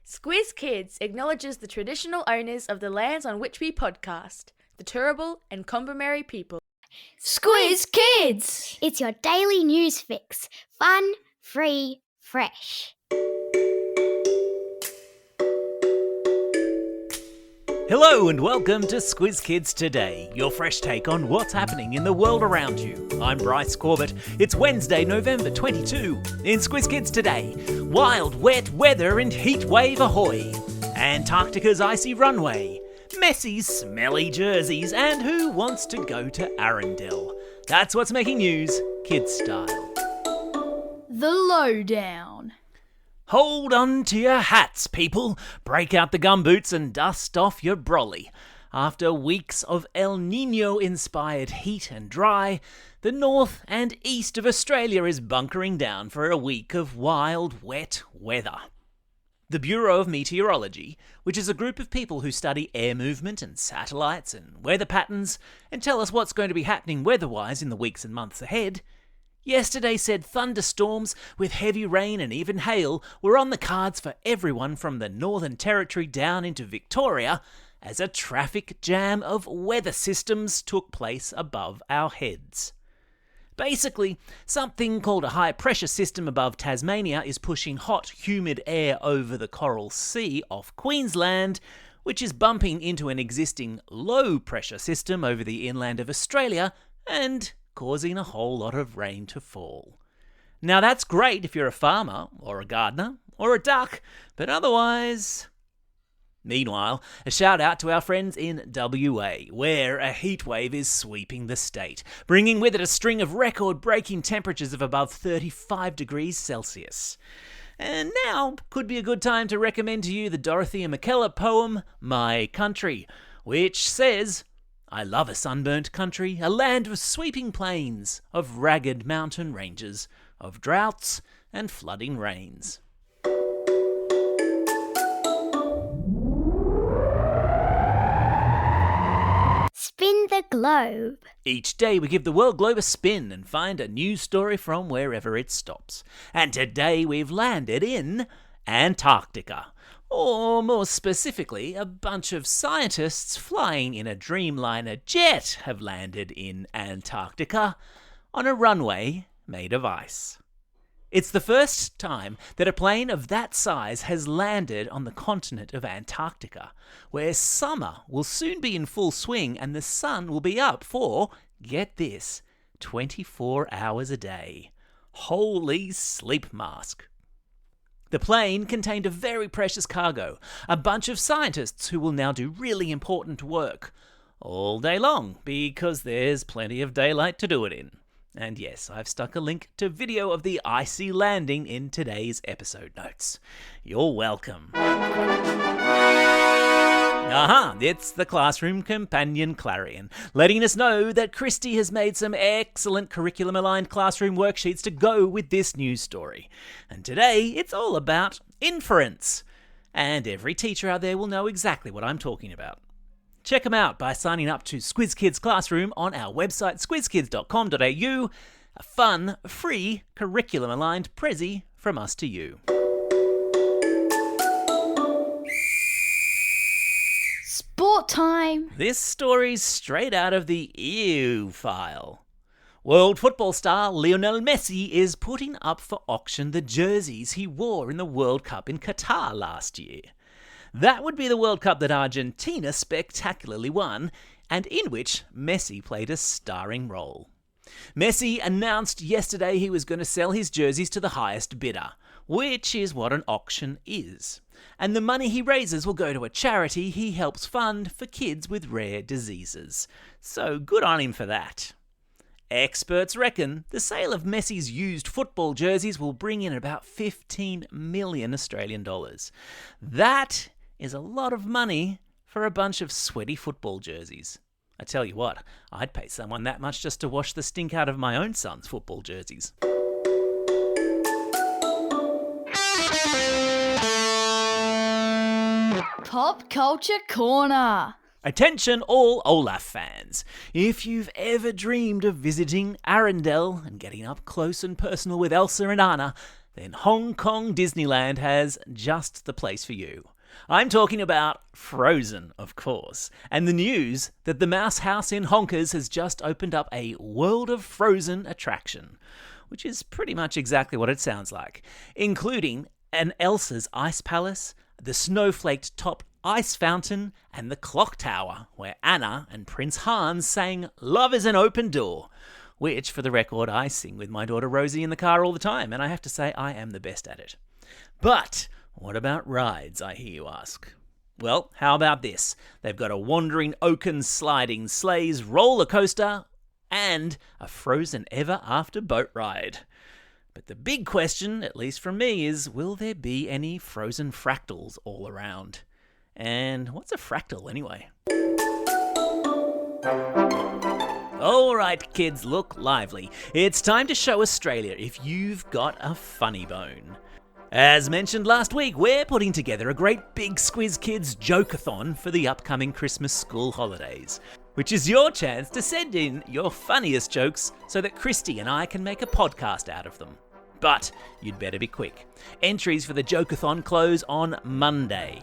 Squiz Kids acknowledges the traditional owners of the lands on which we podcast, the Turrbal and Kombumerri people. Squiz Kids! It's your daily news fix. Fun, free, fresh. Hello and welcome to Squiz Kids Today, your fresh take on what's happening in the world around you. I'm Bryce Corbett. It's Wednesday, November 22. In Squiz Kids Today, wild, wet weather and heat wave ahoy. Antarctica's icy runway. Messy, smelly jerseys and who wants to go to Arundel. That's what's making news, kids style. The Lowdown. Hold on to your hats, people. Break out the gumboots and dust off your brolly. After weeks of El Niño-inspired heat and dry, the north and east of Australia is bunkering down for a week of wild, wet weather. The Bureau of Meteorology, which is a group of people who study air movement and satellites and weather patterns and tell us what's going to be happening weather-wise in the weeks and months ahead, yesterday said thunderstorms with heavy rain and even hail were on the cards for everyone from the Northern Territory down into Victoria as a traffic jam of weather systems took place above our heads. Basically, something called a high pressure system above Tasmania is pushing hot, humid air over the Coral Sea off Queensland, which is bumping into an existing low pressure system over the inland of Australia and causing a whole lot of rain to fall. Now that's great if you're a farmer, or a gardener, or a duck, but otherwise... Meanwhile, a shout out to our friends in WA, where a heatwave is sweeping the state, bringing with it a string of record-breaking temperatures of above 35 degrees Celsius. And now could be a good time to recommend to you the Dorothea McKellar poem, My Country, which says, I love a sunburnt country, a land of sweeping plains, of ragged mountain ranges, of droughts and flooding rains. Spin the globe. Each day we give the world globe a spin and find a news story from wherever it stops. And today we've landed in Antarctica. Or more specifically, a bunch of scientists flying in a Dreamliner jet have landed in Antarctica on a runway made of ice. It's the first time that a plane of that size has landed on the continent of Antarctica, where summer will soon be in full swing and the sun will be up for, get this, 24 hours a day. Holy sleep mask. The plane contained a very precious cargo, a bunch of scientists who will now do really important work. All day long, because there's plenty of daylight to do it in. And yes, I've stuck a link to video of the icy landing in today's episode notes. You're welcome. It's the Classroom Companion Clarion, letting us know that Christy has made some excellent curriculum-aligned classroom worksheets to go with this news story. And today, it's all about inference. And every teacher out there will know exactly what I'm talking about. Check them out by signing up to Squiz Kids Classroom on our website squizkids.com.au, a fun, free, curriculum-aligned prezi from us to you. Sport time! This story's straight out of the EU file. World football star Lionel Messi is putting up for auction the jerseys he wore in the World Cup in Qatar last year. That would be the World Cup that Argentina spectacularly won, and in which Messi played a starring role. Messi announced yesterday he was going to sell his jerseys to the highest bidder, which is what an auction is. And the money he raises will go to a charity he helps fund for kids with rare diseases. So good on him for that. Experts reckon the sale of Messi's used football jerseys will bring in about 15 million Australian dollars. That is a lot of money for a bunch of sweaty football jerseys. I tell you what, I'd pay someone that much just to wash the stink out of my own son's football jerseys. Pop Culture Corner. Attention all Olaf fans. If you've ever dreamed of visiting Arundel and getting up close and personal with Elsa and Anna, then Hong Kong Disneyland has just the place for you. I'm talking about Frozen, of course, and the news that the Mouse House in Honkers has just opened up a World of Frozen attraction, which is pretty much exactly what it sounds like, including an Elsa's Ice Palace, the snowflaked top ice fountain, and the clock tower, where Anna and Prince Hans sang "Love is an Open Door," which, for the record, I sing with my daughter Rosie in the car all the time, and I have to say I am the best at it. But what about rides, I hear you ask? Well, how about this? They've got a Wandering Oaken sliding sleighs roller coaster and a Frozen Ever After boat ride. But the big question, at least from me, is will there be any frozen fractals all around? And what's a fractal anyway? All right, kids, look lively. It's time to show Australia if you've got a funny bone. As mentioned last week, we're putting together a great big Squiz Kids joke-a-thon for the upcoming Christmas school holidays, which is your chance to send in your funniest jokes so that Christy and I can make a podcast out of them. But you'd better be quick. Entries for the joke-a-thon close on Monday.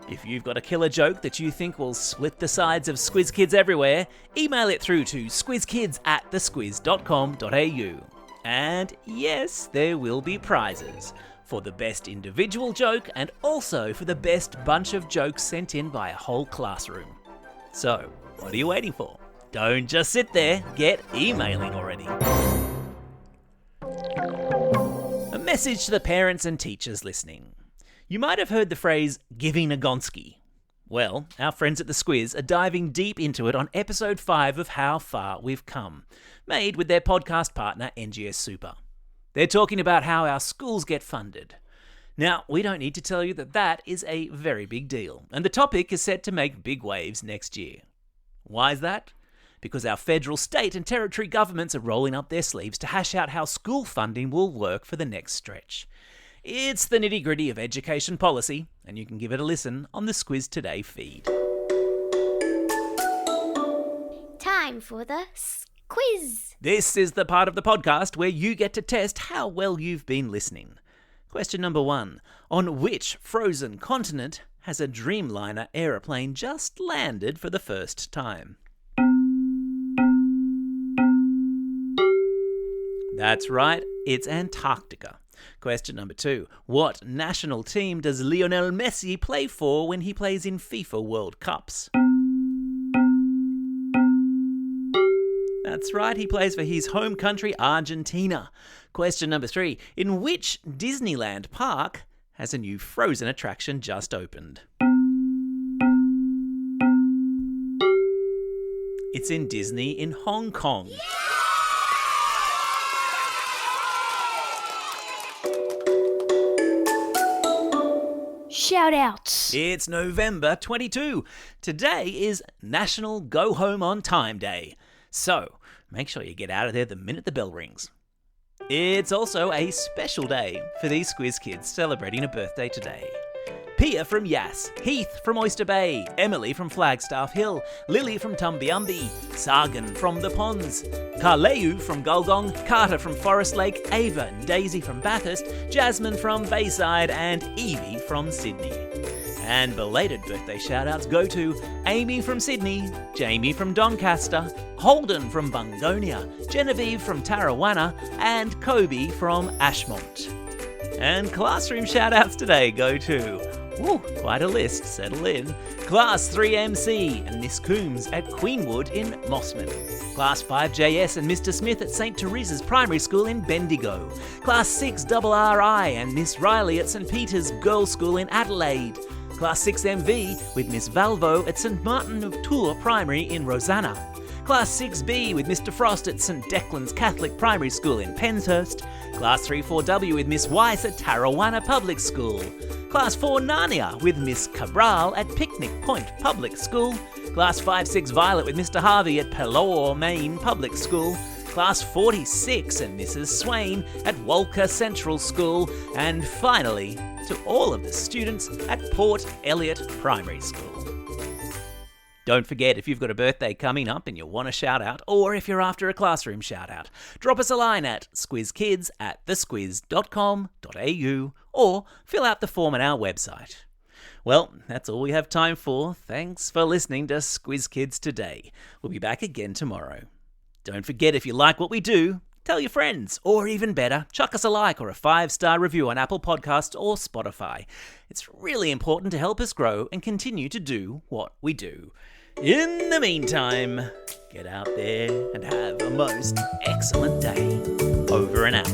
If you've got a killer joke that you think will split the sides of Squiz Kids everywhere, email it through to squizkids@thesquiz.com.au. And yes, there will be prizes for the best individual joke and also for the best bunch of jokes sent in by a whole classroom. So, what are you waiting for? Don't just sit there, get emailing already. A message to the parents and teachers listening. You might have heard the phrase giving a Gonski. Well, our friends at the Squiz are diving deep into it on episode 5 of How Far We've Come, made with their podcast partner NGS Super. They're talking about how our schools get funded. Now, we don't need to tell you that that is a very big deal, and the topic is set to make big waves next year. Why is that? Because our federal, state and territory governments are rolling up their sleeves to hash out how school funding will work for the next stretch. It's the nitty-gritty of education policy, and you can give it a listen on the Squiz Today feed. Time for the quiz. This is the part of the podcast where you get to test how well you've been listening. Question number 1. On which frozen continent has a Dreamliner aeroplane just landed for the first time? That's right, it's Antarctica. Question number 2. What national team does Lionel Messi play for when he plays in FIFA World Cups? That's right, he plays for his home country, Argentina. Question number 3. In which Disneyland park has a new Frozen attraction just opened? It's in Disney in Hong Kong. Shout-outs. It's November 22. Today is National Go Home on Time Day. So, make sure you get out of there the minute the bell rings. It's also a special day for these Squiz Kids celebrating a birthday today. Pia from Yass, Heath from Oyster Bay, Emily from Flagstaff Hill, Lily from Tumbiumbi, Sargon from The Ponds, Carleu from Gulgong, Carter from Forest Lake, Ava and Daisy from Bathurst, Jasmine from Bayside, and Evie from Sydney. And belated birthday shout-outs go to Amy from Sydney, Jamie from Doncaster, Holden from Bungonia, Genevieve from Tarrawanna, and Kobe from Ashmont. And classroom shout-outs today go to, quite a list, settle in, Class 3MC and Miss Coombs at Queenwood in Mossman, Class 5JS and Mr Smith at St Teresa's Primary School in Bendigo, Class 6 RRI and Miss Riley at St Peter's Girls' School in Adelaide, Class 6MV with Miss Valvo at St Martin of Tours Primary in Rosanna, Class 6B with Mr Frost at St Declan's Catholic Primary School in Penshurst, Class 34W with Miss Weiss at Tarrawanna Public School, Class 4 Narnia with Miss Cabral at Picnic Point Public School, Class 5-6 Violet with Mr Harvey at Pellore, Maine Public School, Class 46 and Mrs Swain at Walker Central School, and finally, to all of the students at Port Elliot Primary School. Don't forget, if you've got a birthday coming up and you want a shout out, or if you're after a classroom shout out, drop us a line at squizkids@thesquiz.com.au or fill out the form on our website. Well, that's all we have time for. Thanks for listening to Squiz Kids today. We'll be back again tomorrow. Don't forget, if you like what we do, tell your friends, or even better, chuck us a like or a 5-star review on Apple Podcasts or Spotify. It's really important to help us grow and continue to do what we do. In the meantime, get out there and have a most excellent day. Over and out.